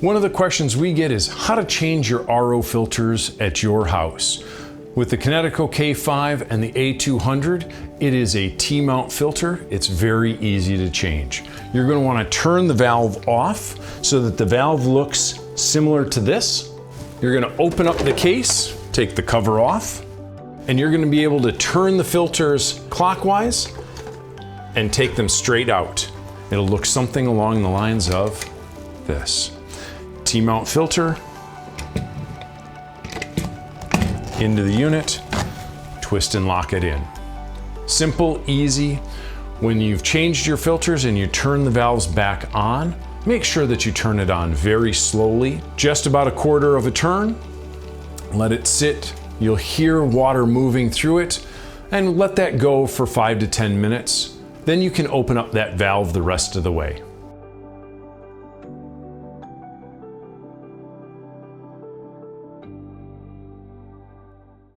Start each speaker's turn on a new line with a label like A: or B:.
A: One of the questions we get is how to change your RO filters at your house. With the Kinetico K5 and the A200, it is a T-mount filter. It's very easy to change. You're going to want to turn the valve off so that the valve looks similar to this. You're going to open up the case, take the cover off, and you're going to be able to turn the filters clockwise and take them straight out. It'll look something along the lines of this. T-mount filter into the unit, twist and lock it in. Simple, easy. When you've changed your filters and you turn the valves back on, make sure that you turn it on very slowly, just about a quarter of a turn. Let it sit. You'll hear water moving through it, and let that go for 5 to 10 minutes. Then you can open up that valve the rest of the way.